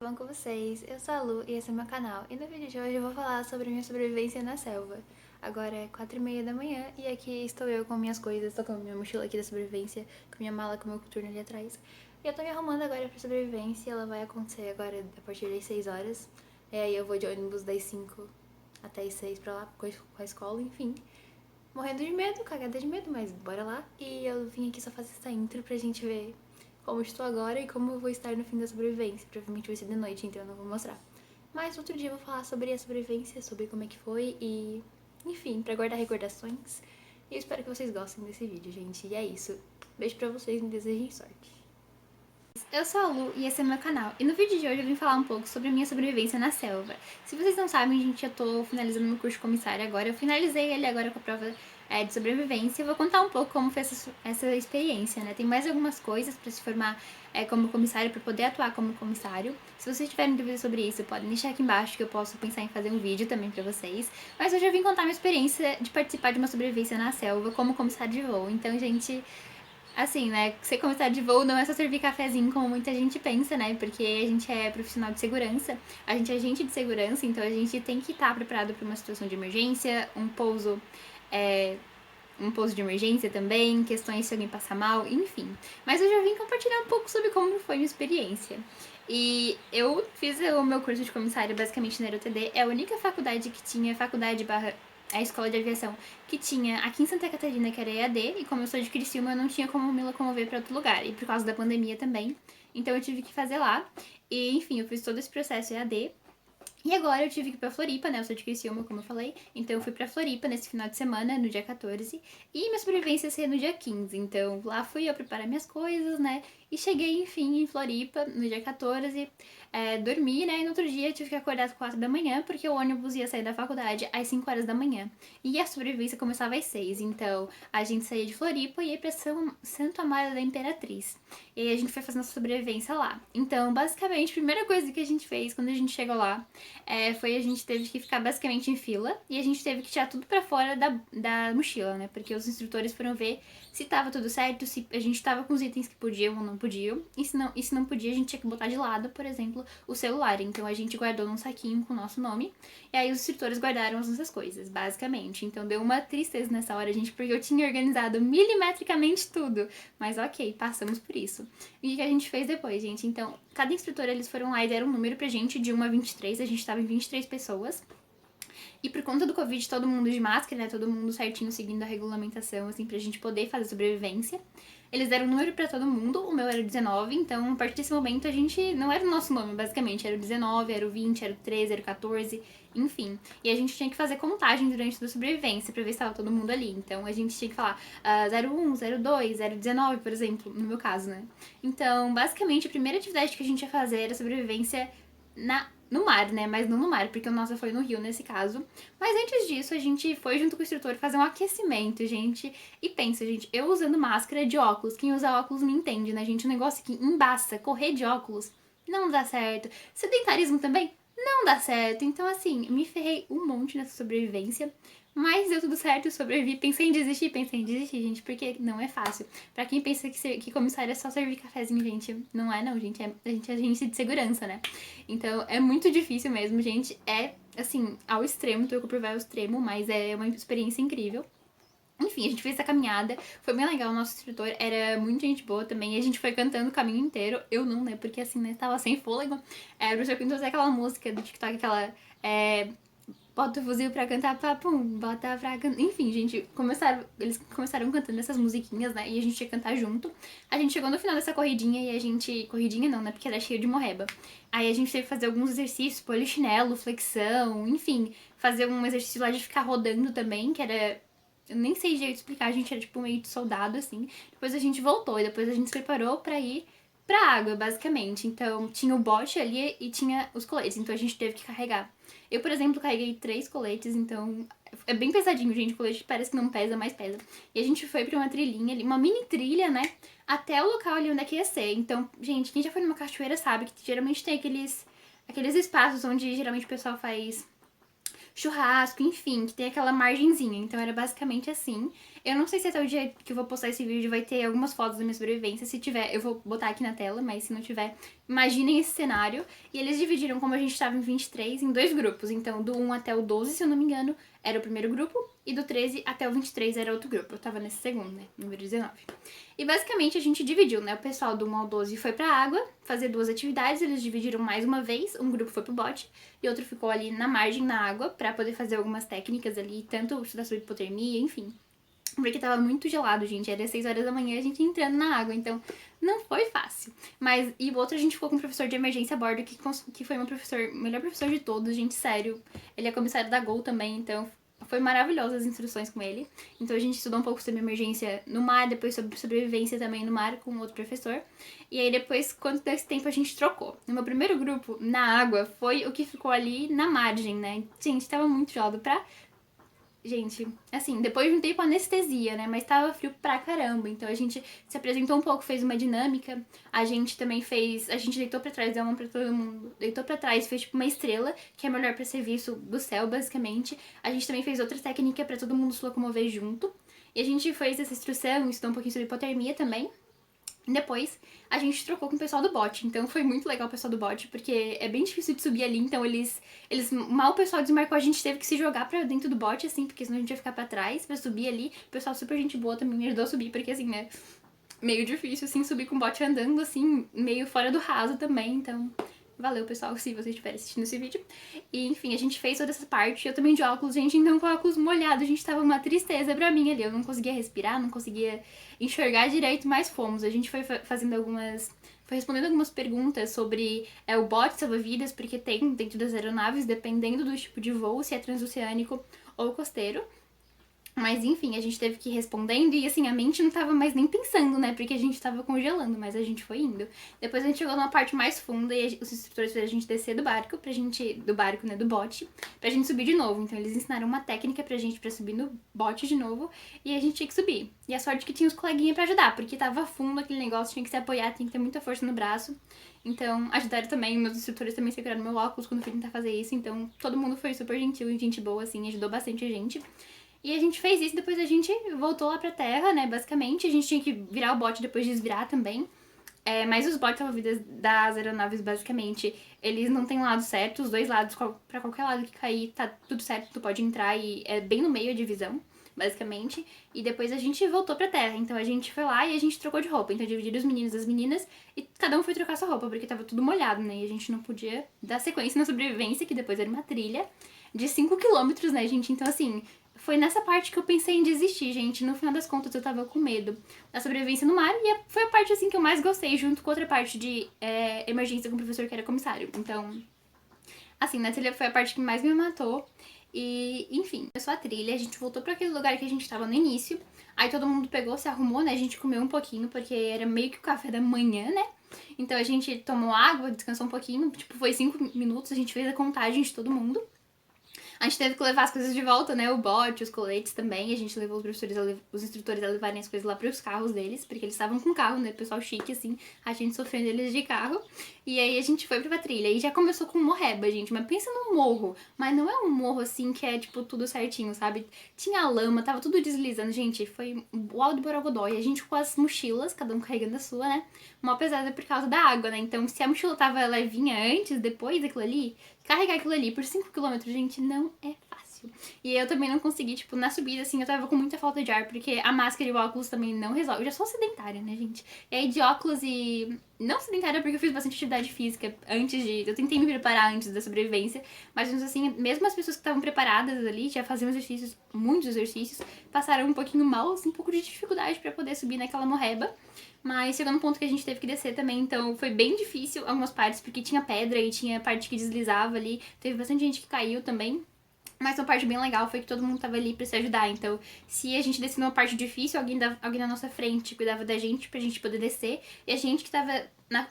Tudo bom com vocês? Eu sou a Lu e esse é o meu canal. E no vídeo de hoje eu vou falar sobre a minha sobrevivência na selva. Agora é 4h30 da manhã e aqui estou eu com minhas coisas, tô com a minha mochila aqui da sobrevivência, com minha mala, com o meu coturno ali atrás. E eu tô me arrumando agora pra sobrevivência, ela vai acontecer agora a partir das 6 horas. E eu vou de ônibus das 5 até as 6 pra lá, com a escola, enfim. Morrendo de medo, cagada de medo, mas bora lá. E eu vim aqui só fazer essa intro pra gente ver como estou agora e como eu vou estar no fim da sobrevivência. Provavelmente vai ser de noite, então eu não vou mostrar. Mas outro dia eu vou falar sobre a sobrevivência, sobre como é que foi e... Enfim, pra guardar recordações. E eu espero que vocês gostem desse vídeo, gente. E é isso. Beijo pra vocês, me desejem sorte. Eu sou a Lu e esse é o meu canal. E no vídeo de hoje eu vim falar um pouco sobre a minha sobrevivência na selva. Se vocês não sabem, gente, eu tô finalizando meu curso de comissária agora. Eu finalizei ele agora com a prova de sobrevivência. Eu vou contar um pouco como foi essa experiência, né? Tem mais algumas coisas pra se formar como comissário, pra poder atuar como comissário. Se vocês tiverem dúvidas sobre isso, podem deixar aqui embaixo que eu posso pensar em fazer um vídeo também pra vocês. Mas hoje eu vim contar minha experiência de participar de uma sobrevivência na selva como comissário de voo. Então, gente... Assim, né, ser comissário de voo não é só servir cafezinho como muita gente pensa, né, porque a gente é profissional de segurança, a gente é agente de segurança, então a gente tem que estar preparado para uma situação de emergência, é, um pouso de emergência também, questões se alguém passar mal, enfim. Mas eu já vim compartilhar um pouco sobre como foi a minha experiência. E eu fiz o meu curso de comissária basicamente na UTD, é a única faculdade que tinha faculdade barra a escola de aviação que tinha aqui em Santa Catarina, que era EAD, e como eu sou de Criciúma, eu não tinha como me locomover para outro lugar, e por causa da pandemia também, então eu tive que fazer lá. E enfim, eu fiz todo esse processo EAD. E agora eu tive que ir pra Floripa, né? Eu sou de Criciúma, como eu falei. Então eu fui pra Floripa nesse final de semana, no dia 14. E minha sobrevivência seria no dia 15. Então lá fui eu preparar minhas coisas, né? E cheguei, enfim, em Floripa no dia 14. Dormi, né? E no outro dia eu tive que acordar às 4 da manhã, porque o ônibus ia sair da faculdade às 5 horas da manhã. E a sobrevivência começava às 6. Então a gente saía de Floripa e ia pra Santo Amaro da Imperatriz. E aí a gente foi fazendo a sobrevivência lá. Então, basicamente, a primeira coisa que a gente fez quando a gente chegou lá foi a gente teve que ficar basicamente em fila e a gente teve que tirar tudo pra fora da mochila, né? Porque os instrutores foram ver se tava tudo certo, se a gente tava com os itens que podiam ou não podiam. E se não podia, a gente tinha que botar de lado, por exemplo, o celular. Então a gente guardou num saquinho com o nosso nome. E aí os instrutores guardaram as nossas coisas, basicamente. Então deu uma tristeza nessa hora, gente, porque eu tinha organizado milimetricamente tudo. Mas ok, passamos por isso. E o que a gente fez depois, gente? Então, cada instrutor, eles foram lá e deram um número pra gente, de 1 a 23, a gente tava em 23 pessoas. E por conta do Covid, todo mundo de máscara, né? Todo mundo certinho seguindo a regulamentação, assim, pra gente poder fazer sobrevivência. Eles deram um número pra todo mundo, o meu era o 19, então a partir desse momento a gente não era o nosso nome, basicamente. Era o 19, era o 20, era o 13, era o 14, enfim. E a gente tinha que fazer contagem durante toda a sobrevivência pra ver se tava todo mundo ali. Então a gente tinha que falar 01, 02, 019, por exemplo, no meu caso, né? Então, basicamente, a primeira atividade que a gente ia fazer era sobrevivência no mar, né? Mas não no mar, porque o nosso foi no rio nesse caso. Mas antes disso, a gente foi junto com o instrutor fazer um aquecimento, gente. E pensa, gente, eu usando máscara de óculos. Quem usa óculos me entende, né, gente? O negócio que embaça, correr de óculos não dá certo. Sedentarismo também não dá certo. Então, assim, me ferrei um monte nessa sobrevivência. Mas deu tudo certo, eu sobrevivi. Pensei em desistir, gente, porque não é fácil. Pra quem pensa que comissário é só servir cafezinho, gente, não é não, gente. A gente é agente de segurança, né? Então é muito difícil mesmo, gente. É, assim, ao extremo, tô por ao extremo, mas é uma experiência incrível. Enfim, a gente fez essa caminhada, foi bem legal, o nosso instrutor era muito gente boa também, e a gente foi cantando o caminho inteiro, eu não, né, porque assim, né, tava sem fôlego, o professor cantou até aquela música do TikTok, aquela, bota o fuzil pra cantar, papum, bota pra cantar. Enfim, gente, eles começaram cantando essas musiquinhas, né? E a gente ia cantar junto. A gente chegou no final dessa corridinha e a gente. Corridinha não, né? Porque era cheio de morreba. Aí a gente teve que fazer alguns exercícios, polichinelo, flexão, enfim. Fazer um exercício lá de ficar rodando também, que era. Eu nem sei jeito de explicar, a gente era tipo meio de soldado, assim. Depois a gente voltou e depois a gente se preparou pra ir pra água, basicamente. Então tinha o bote ali e tinha os coletes, então a gente teve que carregar. Eu, por exemplo, carreguei 3 coletes, então é bem pesadinho, gente. O colete parece que não pesa, mas pesa. E a gente foi pra uma trilhinha ali, uma mini trilha, né? Até o local ali onde é que ia ser. Então, gente, quem já foi numa cachoeira sabe que geralmente tem aqueles espaços onde geralmente o pessoal faz churrasco, enfim, que tem aquela margenzinha. Então era basicamente assim. Eu não sei se até o dia que eu vou postar esse vídeo vai ter algumas fotos da minha sobrevivência. Se tiver, eu vou botar aqui na tela, mas se não tiver, imaginem esse cenário. E eles dividiram, como a gente tava em 23, em dois grupos. Então, do 1 até o 12, se eu não me engano, era o primeiro grupo. E do 13 até o 23 era outro grupo. Eu tava nesse segundo, né? Número 19. E basicamente a gente dividiu, né? O pessoal do 1 ao 12 foi pra água fazer duas atividades. Eles dividiram mais uma vez. Um grupo foi pro bote e outro ficou ali na margem, na água, pra poder fazer algumas técnicas ali, tanto estudar sobre hipotermia, enfim. Porque tava muito gelado, gente. Era 6 horas da manhã a gente entrando na água, então não foi fácil. Mas, e o outro a gente ficou com um professor de emergência a bordo, que foi o melhor professor de todos, gente, sério. Ele é comissário da Gol também, então foi maravilhoso as instruções com ele. Então a gente estudou um pouco sobre emergência no mar, depois sobre sobrevivência também no mar com outro professor. E aí depois, quando deu esse tempo, a gente trocou. No meu primeiro grupo, na água, foi o que ficou ali na margem, né? Gente, tava muito gelado pra... Gente, assim, depois de um tempo anestesia, né? Mas tava frio pra caramba. Então a gente se apresentou um pouco, fez uma dinâmica. A gente também fez. A gente deitou pra trás, deu uma pra todo mundo. Deitou pra trás, fez tipo uma estrela, que é melhor pra ser visto do céu, basicamente. A gente também fez outra técnica pra todo mundo se locomover junto. E a gente fez essa instrução, estudou um pouquinho sobre hipotermia também. Depois, a gente trocou com o pessoal do bot, então foi muito legal o pessoal do bot, porque é bem difícil de subir ali, então mal o pessoal desmarcou, a gente teve que se jogar pra dentro do bot, assim, porque senão a gente ia ficar pra trás pra subir ali. O pessoal super gente boa também me ajudou a subir, porque assim, né, meio difícil, assim, subir com o bot andando, assim, meio fora do raso também, então... Valeu, pessoal, se vocês estiverem assistindo esse vídeo. E, enfim, a gente fez toda essa parte. Eu também de óculos, gente, então com óculos molhados, a gente tava uma tristeza pra mim ali. Eu não conseguia respirar, não conseguia enxergar direito, mas fomos. A gente foi fazendo algumas... Foi respondendo algumas perguntas sobre o bote salva-vidas, porque tem dentro das aeronaves, dependendo do tipo de voo, se é transoceânico ou costeiro. Mas enfim, a gente teve que ir respondendo e assim, a mente não tava mais nem pensando, né? Porque a gente tava congelando, mas a gente foi indo. Depois a gente chegou numa parte mais funda e os instrutores fizeram a gente descer do barco pra gente. Do barco, né? Do bote, pra gente subir de novo. Então eles ensinaram uma técnica pra gente pra subir no bote de novo e a gente tinha que subir. E a sorte que tinha os coleguinhas pra ajudar, porque tava fundo aquele negócio, tinha que se apoiar, tinha que ter muita força no braço. Então, ajudaram também, meus instrutores também seguraram meu óculos quando eu fui tentar fazer isso. Então, todo mundo foi super gentil e gente boa, assim, ajudou bastante a gente. E a gente fez isso, depois a gente voltou lá pra terra, né, basicamente. A gente tinha que virar o bote depois de desvirar também. Mas os botes salva-vidas das aeronaves, basicamente, eles não têm lado certo. Os dois lados, pra qualquer lado que cair, tá tudo certo, tu pode entrar e é bem no meio a divisão, basicamente. E depois a gente voltou pra terra. Então a gente foi lá e a gente trocou de roupa. Então dividiram os meninos e as meninas e cada um foi trocar sua roupa, porque tava tudo molhado, né? E a gente não podia dar sequência na sobrevivência, que depois era uma trilha de 5 quilômetros, né, gente? Então, assim, foi nessa parte que eu pensei em desistir, gente. No final das contas, eu tava com medo da sobrevivência no mar. E foi a parte, assim, que eu mais gostei, junto com outra parte de emergência com o professor que era comissário. Então, assim, na trilha foi a parte que mais me matou. E, enfim, começou a trilha, a gente voltou pra aquele lugar que a gente tava no início. Aí todo mundo pegou, se arrumou, né? A gente comeu um pouquinho, porque era meio que o café da manhã, né? Então a gente tomou água, descansou um pouquinho. Tipo, foi 5 minutos, a gente fez a contagem de todo mundo. A gente teve que levar as coisas de volta, né? O bote, os coletes também. A gente levou os instrutores a levarem as coisas lá pros carros deles, porque eles estavam com carro, né? Pessoal chique, assim. A gente sofrendo eles de carro. E aí a gente foi pra trilha. E já começou com morreba, gente. Mas pensa num morro. Mas não é um morro, assim, que é, tipo, tudo certinho, sabe? Tinha lama, tava tudo deslizando. Gente, foi o alto borogodó. E a gente com as mochilas, cada um carregando a sua, né? Mó pesada por causa da água, né? Então, se a mochila tava levinha antes, depois daquilo ali, carregar aquilo ali por 5 quilômetros, gente, não é fácil. E eu também não consegui, tipo, na subida, assim, eu tava com muita falta de ar, porque a máscara e o óculos também não resolvem. Eu já sou sedentária, né, gente? E aí de óculos e... Não sedentária porque eu fiz bastante atividade física antes de... Eu tentei me preparar antes da sobrevivência, mas assim, mesmo as pessoas que estavam preparadas ali, já faziam exercícios, muitos exercícios, passaram um pouquinho mal, assim, um pouco de dificuldade pra poder subir naquela morreba. Mas chegou no ponto que a gente teve que descer também, então foi bem difícil algumas partes, porque tinha pedra e tinha parte que deslizava ali. Teve bastante gente que caiu também. Mas uma parte bem legal foi que todo mundo tava ali pra se ajudar. Então, se a gente descia numa parte difícil, alguém na nossa frente cuidava da gente pra gente poder descer. E a gente que tava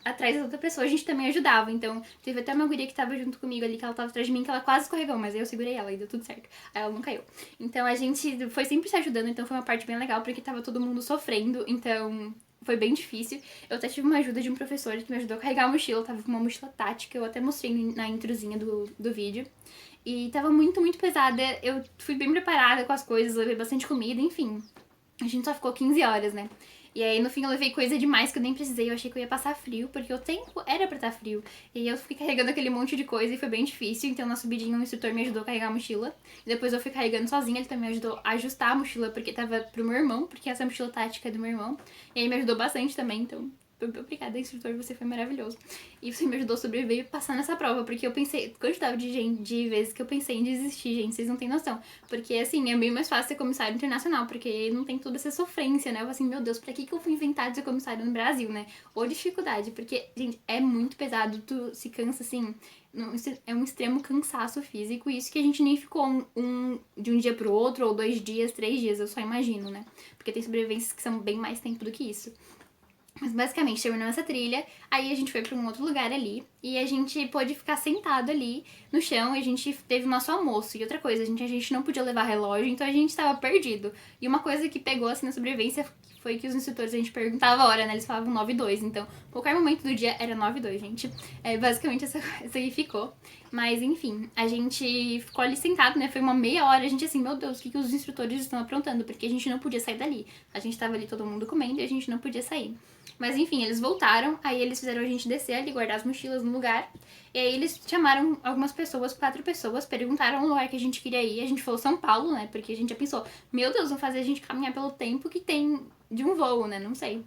atrás da outra pessoa, a gente também ajudava. Então, teve até uma guria que tava junto comigo ali, que ela tava atrás de mim, que ela quase escorregou, mas aí eu segurei ela e deu tudo certo. Aí ela não caiu. Então, a gente foi sempre se ajudando, então foi uma parte bem legal, porque tava todo mundo sofrendo. Então, foi bem difícil. Eu até tive uma ajuda de um professor que me ajudou a carregar a mochila. Eu tava com uma mochila tática, eu até mostrei na introzinha do vídeo. E tava muito, muito pesada. Eu fui bem preparada com as coisas, levei bastante comida, enfim. A gente só ficou 15 horas, né? E aí, no fim, eu levei coisa demais que eu nem precisei. Eu achei que eu ia passar frio, porque o tempo era pra estar frio. E aí, eu fui carregando aquele monte de coisa e foi bem difícil. Então, na subidinha, o instrutor me ajudou a carregar a mochila. E depois eu fui carregando sozinha. Ele também me ajudou a ajustar a mochila, porque tava pro meu irmão, porque essa mochila tática é do meu irmão. E aí, me ajudou bastante também. Então, obrigada, instrutor, você foi maravilhoso. E você me ajudou a sobreviver e passar nessa prova, porque eu pensei, quantidade de vezes que eu pensei em desistir, gente, vocês não têm noção. Porque, assim, é bem mais fácil ser comissário internacional, porque não tem toda essa sofrência, né? Eu assim, meu Deus, pra que eu fui inventar de ser comissário no Brasil, né? Ou dificuldade, porque, gente, é muito pesado, tu se cansa, assim, é um extremo cansaço físico, isso que a gente nem ficou de um dia pro outro, ou 2 dias, 3 dias, eu só imagino, né? Porque tem sobrevivências que são bem mais tempo do que isso. Mas basicamente terminou essa trilha, aí a gente foi pra um outro lugar ali e a gente pôde ficar sentado ali no chão e a gente teve o nosso almoço. E outra coisa, a gente não podia levar relógio, então a gente tava perdido. E uma coisa que pegou assim na sobrevivência foi que os instrutores, a gente perguntava a hora, né? Eles falavam 9:02, então qualquer momento do dia era 9:02, gente. Basicamente essa aí ficou. Mas enfim, a gente ficou ali sentado, né? Foi uma meia hora, a gente assim, meu Deus, o que os instrutores estão aprontando? Porque a gente não podia sair dali. A gente tava ali todo mundo comendo e a gente não podia sair. Mas enfim, eles voltaram, aí eles fizeram a gente descer ali, guardar as mochilas no lugar. E aí eles chamaram algumas pessoas, 4 pessoas, perguntaram o lugar que a gente queria ir. A gente falou São Paulo, né? Porque a gente já pensou, meu Deus, vão fazer a gente caminhar pelo tempo que tem de um voo, né? Não sei.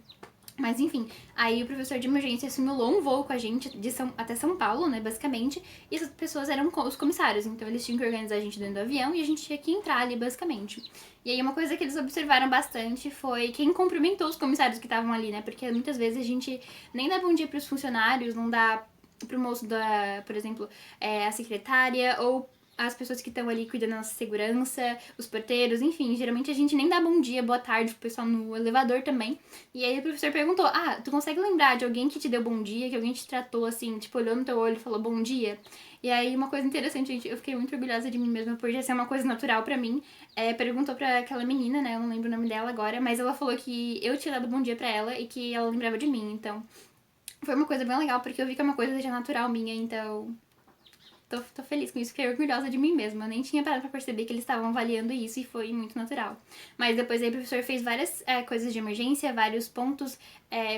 Mas enfim, aí o professor de emergência simulou um voo com a gente até São Paulo, né, basicamente, e essas pessoas eram os comissários, então eles tinham que organizar a gente dentro do avião e a gente tinha que entrar ali, basicamente. E aí uma coisa que eles observaram bastante foi quem cumprimentou os comissários que estavam ali, né, porque muitas vezes a gente nem dá bom dia pros funcionários, não dá pro moço da, por exemplo, a secretária, ou as pessoas que estão ali cuidando da nossa segurança, os porteiros, enfim, geralmente a gente nem dá bom dia, boa tarde pro pessoal no elevador também. E aí o professor perguntou, tu consegue lembrar de alguém que te deu bom dia, que alguém te tratou assim, tipo, olhou no teu olho e falou bom dia? E aí uma coisa interessante, gente, eu fiquei muito orgulhosa de mim mesma por já ser uma coisa natural pra mim. Perguntou pra aquela menina, né, eu não lembro o nome dela agora, mas ela falou que eu tinha dado bom dia pra ela e que ela lembrava de mim, então foi uma coisa bem legal, porque eu vi que é uma coisa já natural minha, então tô feliz com isso, fiquei orgulhosa de mim mesma. Eu nem tinha parado pra perceber que eles estavam avaliando isso e foi muito natural. Mas depois aí o professor fez várias coisas de emergência, vários pontos,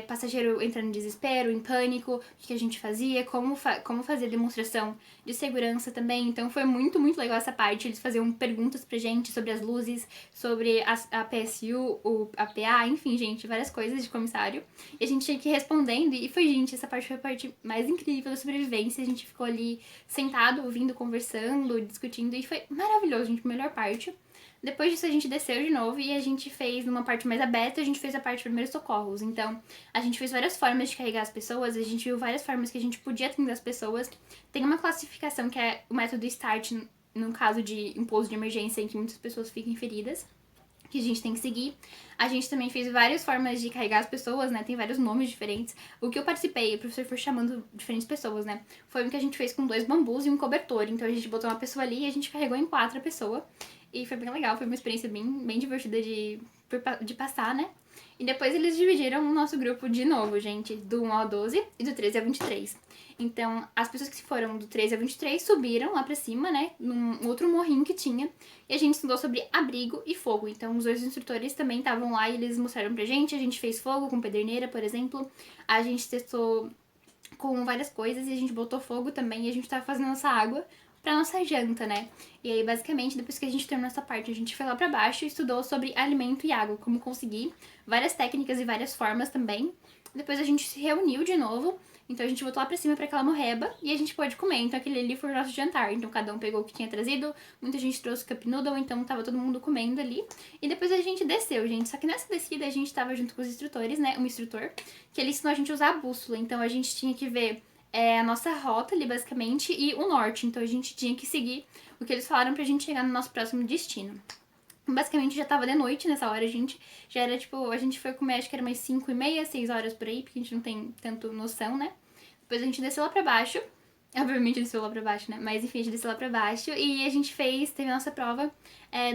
passageiro entrando em desespero, em pânico, o que a gente fazia, como fazer demonstração de segurança também. Então foi muito, muito legal essa parte. Eles faziam perguntas pra gente sobre as luzes, sobre a PSU, a PA, enfim, gente, várias coisas de comissário. E a gente tinha que ir respondendo e foi, gente, essa parte foi a parte mais incrível da sobrevivência. A gente ficou ali sentado, ouvindo, conversando, discutindo, e foi maravilhoso, gente, a melhor parte. Depois disso a gente desceu de novo e a gente fez numa parte mais aberta, a gente fez a parte de primeiros socorros. Então, a gente fez várias formas de carregar as pessoas, a gente viu várias formas que a gente podia atender as pessoas. Tem uma classificação que é o método START, no caso de impulso de emergência, em que muitas pessoas fiquem feridas, que a gente tem que seguir. A gente também fez várias formas de carregar as pessoas, né? Tem vários nomes diferentes. O que eu participei, o professor foi chamando diferentes pessoas, né? Foi um que a gente fez com 2 bambus e um cobertor. Então a gente botou uma pessoa ali e a gente carregou em 4 a pessoa. E foi bem legal, foi uma experiência bem divertida de passar, né? E depois eles dividiram o nosso grupo de novo, gente, do 1 ao 12 e do 13 ao 23. Então, as pessoas que foram do 13 ao 23 subiram lá pra cima, né, num outro morrinho que tinha, e a gente estudou sobre abrigo e fogo. Então, os 2 instrutores também estavam lá e eles mostraram pra gente, a gente fez fogo com pederneira, por exemplo, a gente testou com várias coisas e a gente botou fogo também e a gente tava fazendo nossa água pra nossa janta, né? E aí, basicamente, depois que a gente terminou essa parte, a gente foi lá pra baixo e estudou sobre alimento e água, como conseguir, várias técnicas e várias formas também. Depois a gente se reuniu de novo, então a gente voltou lá pra cima pra aquela morreba e a gente pôde comer. Então aquele ali foi o nosso jantar. Então cada um pegou o que tinha trazido, muita gente trouxe cup noodle, então tava todo mundo comendo ali. E depois a gente desceu, gente. Só que nessa descida a gente tava junto com os instrutores, né? Um instrutor, que ele ensinou a gente a usar a bússola. Então a gente tinha que ver a nossa rota ali, basicamente, e o norte. Então a gente tinha que seguir o que eles falaram pra gente chegar no nosso próximo destino. Basicamente já tava de noite nessa hora, a gente já era tipo, a gente foi comer, acho que era umas 5:30, 6 horas por aí, porque a gente não tem tanto noção, né? Depois a gente desceu lá pra baixo Obviamente desceu lá pra baixo, né? Mas enfim, a gente desceu lá pra baixo e a gente teve a nossa prova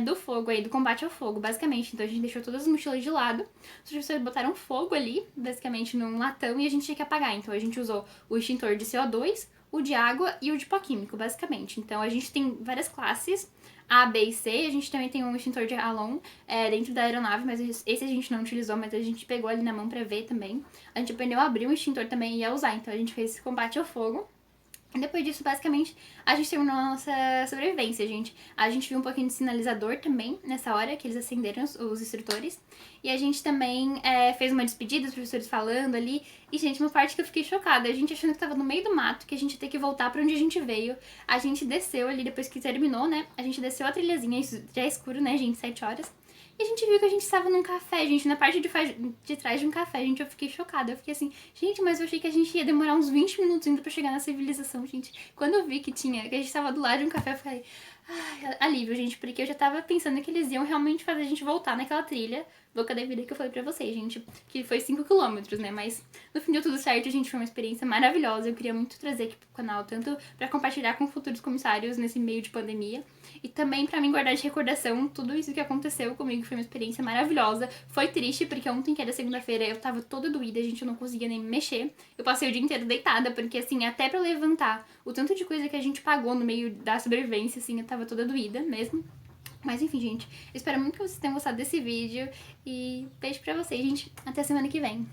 do fogo aí, do combate ao fogo, basicamente. Então a gente deixou todas as mochilas de lado, os professores botaram fogo ali, basicamente num latão, e a gente tinha que apagar. Então a gente usou o extintor de CO2, o de água e o de pó químico, basicamente. Então a gente tem várias classes, A, B e C, a gente também tem um extintor de halon dentro da aeronave, mas esse a gente não utilizou, mas a gente pegou ali na mão pra ver também. A gente aprendeu a abrir um extintor também e a usar, então a gente fez esse combate ao fogo. E depois disso, basicamente, a gente terminou a nossa sobrevivência, gente. A gente viu um pouquinho de sinalizador também, nessa hora, que eles acenderam, os instrutores. E a gente também fez uma despedida, os professores falando ali. E, gente, uma parte que eu fiquei chocada, a gente achando que tava no meio do mato, que a gente ia ter que voltar pra onde a gente veio. A gente desceu ali, depois que terminou, né? A gente desceu a trilhazinha, já é escuro, né, gente? 7 horas. E a gente viu que a gente estava num café, gente, na parte de trás de um café, gente, eu fiquei chocada. Eu fiquei assim, gente, mas eu achei que a gente ia demorar uns 20 minutos ainda pra chegar na civilização, gente. Quando eu vi que a gente tava do lado de um café, eu falei, ai, alívio, gente, porque eu já tava pensando que eles iam realmente fazer a gente voltar naquela trilha louca da vida que eu falei pra vocês, gente, que foi 5 quilômetros, né, mas no fim deu tudo certo, gente, foi uma experiência maravilhosa. Eu queria muito trazer aqui pro canal, tanto pra compartilhar com futuros comissários nesse meio de pandemia, e também pra mim guardar de recordação tudo isso que aconteceu comigo. Foi uma experiência maravilhosa. Foi triste, porque ontem, que era segunda-feira, eu tava toda doída, gente, eu não conseguia nem me mexer. Eu passei o dia inteiro deitada, porque, assim, até pra levantar o tanto de coisa que a gente pagou no meio da sobrevivência, assim, eu tava toda doída mesmo. Mas enfim, gente, eu espero muito que vocês tenham gostado desse vídeo. E beijo pra vocês, gente. Até semana que vem.